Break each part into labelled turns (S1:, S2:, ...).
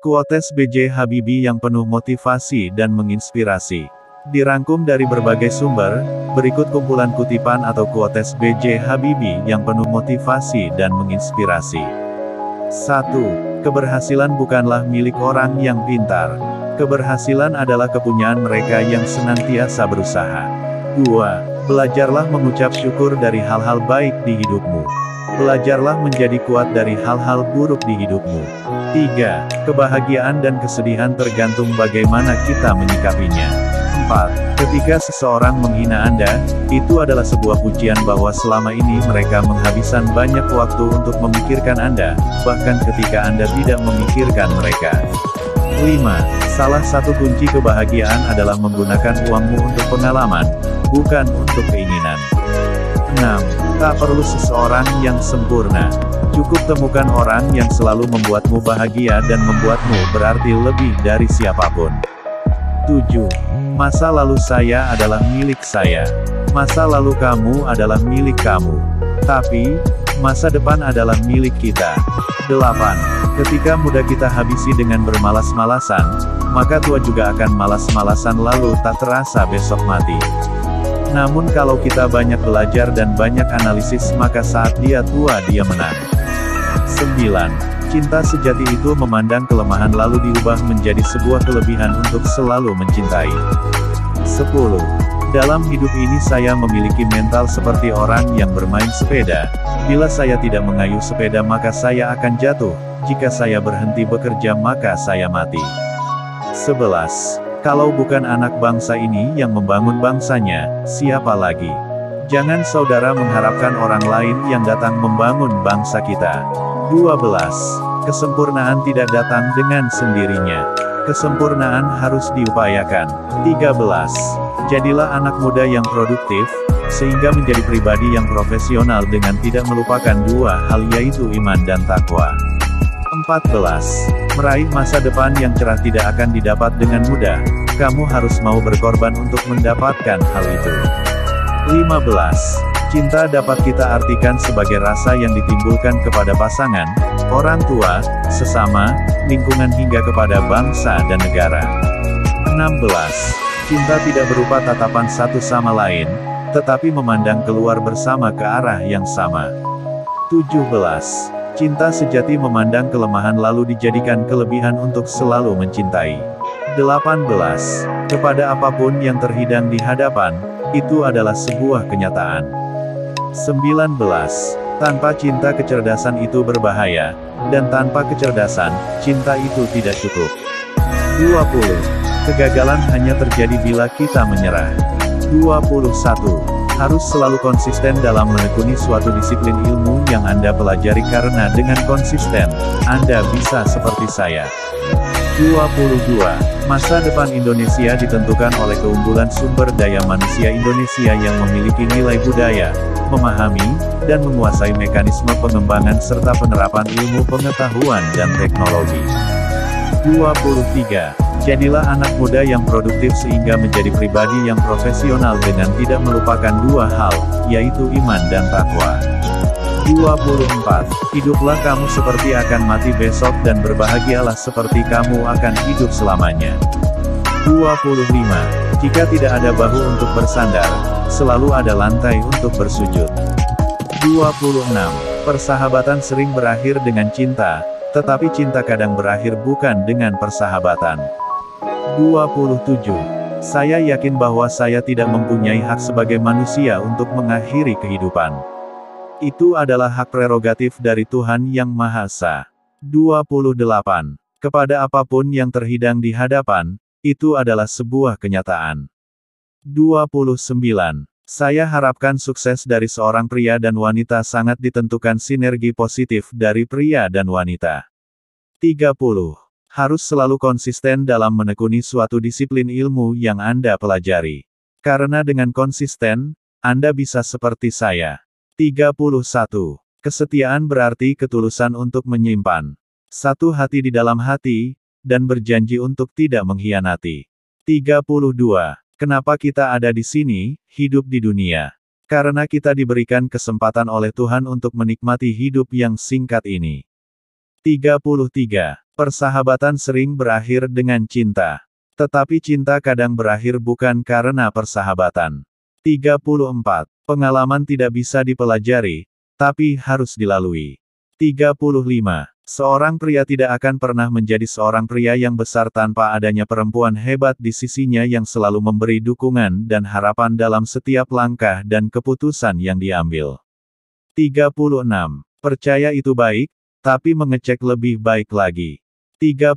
S1: Quotes B.J. Habibie yang penuh motivasi dan menginspirasi. Dirangkum dari berbagai sumber, berikut kumpulan kutipan atau quotes B.J. Habibie yang penuh motivasi dan menginspirasi. 1. Keberhasilan bukanlah milik orang yang pintar. Keberhasilan adalah kepunyaan mereka yang senantiasa berusaha. 2. Belajarlah mengucap syukur dari hal-hal baik di hidupmu. Belajarlah menjadi kuat dari hal-hal buruk di hidupmu. 3. Kebahagiaan dan kesedihan tergantung bagaimana kita menyikapinya. 4. Ketika seseorang menghina Anda, itu adalah sebuah pujian bahwa selama ini mereka menghabiskan banyak waktu untuk memikirkan Anda, bahkan ketika Anda tidak memikirkan mereka. 5. Salah satu kunci kebahagiaan adalah menggunakan uangmu untuk pengalaman, bukan untuk keinginan. 6. Tak perlu seseorang yang sempurna. Cukup temukan orang yang selalu membuatmu bahagia dan membuatmu berarti lebih dari siapapun. 7. Masa lalu saya adalah milik saya. Masa lalu kamu adalah milik kamu. Tapi, masa depan adalah milik kita. 8. Ketika muda kita habisi dengan bermalas-malasan, maka tua juga akan malas-malasan lalu tak terasa besok mati. Namun kalau kita banyak belajar dan banyak analisis maka saat dia tua dia menang. 9. Cinta sejati itu memandang kelemahan lalu diubah menjadi sebuah kelebihan untuk selalu mencintai. 10. Dalam hidup ini saya memiliki mental seperti orang yang bermain sepeda. Bila saya tidak mengayuh sepeda maka saya akan jatuh. Jika saya berhenti bekerja maka saya mati. 11. Kalau bukan anak bangsa ini yang membangun bangsanya, siapa lagi? Jangan saudara mengharapkan orang lain yang datang membangun bangsa kita. 12. Kesempurnaan tidak datang dengan sendirinya. Kesempurnaan harus diupayakan. 13. Jadilah anak muda yang produktif, sehingga menjadi pribadi yang profesional dengan tidak melupakan dua hal yaitu iman dan takwa. 14. Meraih masa depan yang cerah tidak akan didapat dengan mudah, kamu harus mau berkorban untuk mendapatkan hal itu. 15. Cinta dapat kita artikan sebagai rasa yang ditimbulkan kepada pasangan, orang tua, sesama, lingkungan hingga kepada bangsa dan negara. 16. Cinta tidak berupa tatapan satu sama lain, tetapi memandang keluar bersama ke arah yang sama. 17. Cinta sejati memandang kelemahan lalu dijadikan kelebihan untuk selalu mencintai. 18. Kepada apapun yang terhidang di hadapan, itu adalah sebuah kenyataan. 19. Tanpa cinta kecerdasan itu berbahaya, dan tanpa kecerdasan, cinta itu tidak cukup. 20. Kegagalan hanya terjadi bila kita menyerah. 21. Harus selalu konsisten dalam menekuni suatu disiplin ilmu yang Anda pelajari karena dengan konsisten, Anda bisa seperti saya. 22. Masa depan Indonesia ditentukan oleh keunggulan sumber daya manusia Indonesia yang memiliki nilai budaya, memahami, dan menguasai mekanisme pengembangan serta penerapan ilmu pengetahuan dan teknologi. 23. Jadilah anak muda yang produktif sehingga menjadi pribadi yang profesional dengan tidak melupakan dua hal, yaitu iman dan takwa. 24. Hiduplah kamu seperti akan mati besok dan berbahagialah seperti kamu akan hidup selamanya. 25. Jika tidak ada bahu untuk bersandar, selalu ada lantai untuk bersujud. 26. Persahabatan sering berakhir dengan cinta, tetapi cinta kadang berakhir bukan dengan persahabatan. 27. Saya yakin bahwa saya tidak mempunyai hak sebagai manusia untuk mengakhiri kehidupan. Itu adalah hak prerogatif dari Tuhan Yang Maha Esa. 28. Kepada apapun yang terhidang di hadapan, itu adalah sebuah kenyataan. 29. Saya harapkan sukses dari seorang pria dan wanita sangat ditentukan sinergi positif dari pria dan wanita. 30. Harus selalu konsisten dalam menekuni suatu disiplin ilmu yang Anda pelajari. Karena dengan konsisten, Anda bisa seperti saya. 31. Kesetiaan berarti ketulusan untuk menyimpan satu hati di dalam hati, dan berjanji untuk tidak mengkhianati. 32. Kenapa kita ada di sini, hidup di dunia? Karena kita diberikan kesempatan oleh Tuhan untuk menikmati hidup yang singkat ini. 33. Persahabatan sering berakhir dengan cinta. Tetapi cinta kadang berakhir bukan karena persahabatan. 34. Pengalaman tidak bisa dipelajari, tapi harus dilalui. 35. Seorang pria tidak akan pernah menjadi seorang pria yang besar tanpa adanya perempuan hebat di sisinya yang selalu memberi dukungan dan harapan dalam setiap langkah dan keputusan yang diambil. 36. Percaya itu baik, tapi mengecek lebih baik lagi. 37.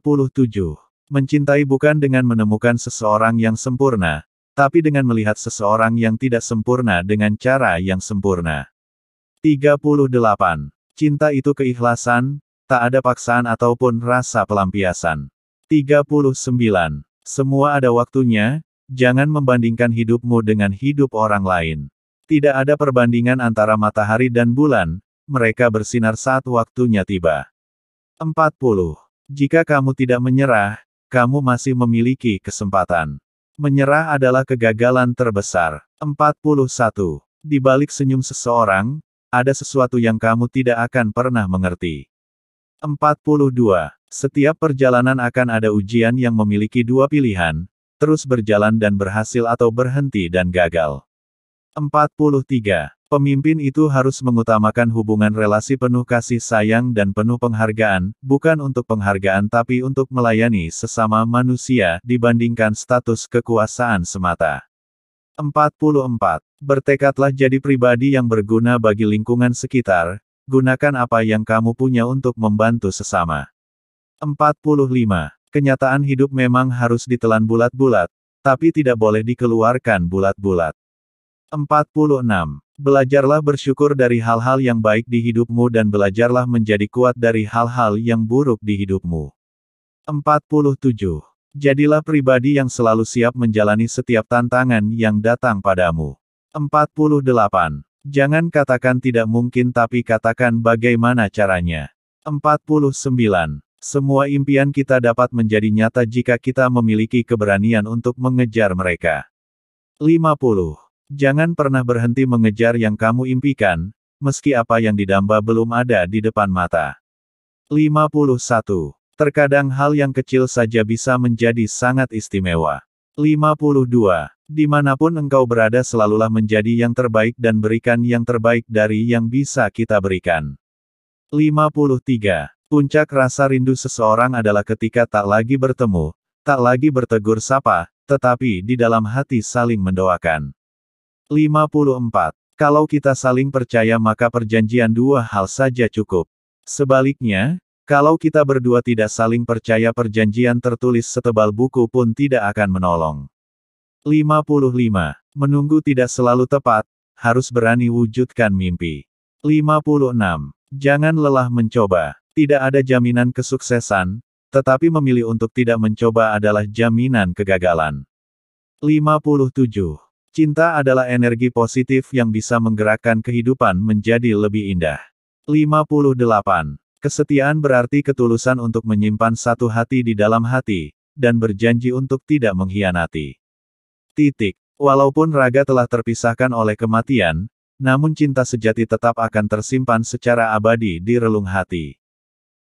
S1: Mencintai bukan dengan menemukan seseorang yang sempurna, tapi dengan melihat seseorang yang tidak sempurna dengan cara yang sempurna. 38. Cinta itu keikhlasan, tak ada paksaan ataupun rasa pelampiasan. 39. Semua ada waktunya, jangan membandingkan hidupmu dengan hidup orang lain. Tidak ada perbandingan antara matahari dan bulan, mereka bersinar saat waktunya tiba. 40. Jika kamu tidak menyerah, kamu masih memiliki kesempatan. Menyerah adalah kegagalan terbesar. 41. Di balik senyum seseorang, ada sesuatu yang kamu tidak akan pernah mengerti. 42. Setiap perjalanan akan ada ujian yang memiliki dua pilihan, terus berjalan dan berhasil atau berhenti dan gagal. 43. Pemimpin itu harus mengutamakan hubungan relasi penuh kasih sayang dan penuh penghargaan, bukan untuk penghargaan tapi untuk melayani sesama manusia dibandingkan status kekuasaan semata. 44. Bertekadlah jadi pribadi yang berguna bagi lingkungan sekitar, gunakan apa yang kamu punya untuk membantu sesama. 45. Kenyataan hidup memang harus ditelan bulat-bulat, tapi tidak boleh dikeluarkan bulat-bulat. 46. Belajarlah bersyukur dari hal-hal yang baik di hidupmu dan belajarlah menjadi kuat dari hal-hal yang buruk di hidupmu. 47. Jadilah pribadi yang selalu siap menjalani setiap tantangan yang datang padamu. 48. Jangan katakan tidak mungkin tapi katakan bagaimana caranya. 49. Semua impian kita dapat menjadi nyata jika kita memiliki keberanian untuk mengejar mereka. 50. Jangan pernah berhenti mengejar yang kamu impikan, meski apa yang didamba belum ada di depan mata. 51. Terkadang hal yang kecil saja bisa menjadi sangat istimewa. 52. Dimanapun engkau berada selalulah menjadi yang terbaik dan berikan yang terbaik dari yang bisa kita berikan. 53. Puncak rasa rindu seseorang adalah ketika tak lagi bertemu, tak lagi bertegur sapa, tetapi di dalam hati saling mendoakan. 54. Kalau kita saling percaya maka perjanjian dua hal saja cukup. Sebaliknya, kalau kita berdua tidak saling percaya perjanjian tertulis setebal buku pun tidak akan menolong. 55. Menunggu tidak selalu tepat, harus berani wujudkan mimpi. 56. Jangan lelah mencoba. Tidak ada jaminan kesuksesan, tetapi memilih untuk tidak mencoba adalah jaminan kegagalan. 57. Cinta adalah energi positif yang bisa menggerakkan kehidupan menjadi lebih indah. 58. Kesetiaan berarti ketulusan untuk menyimpan satu hati di dalam hati, dan berjanji untuk tidak mengkhianati. Walaupun raga telah terpisahkan oleh kematian, namun cinta sejati tetap akan tersimpan secara abadi di relung hati.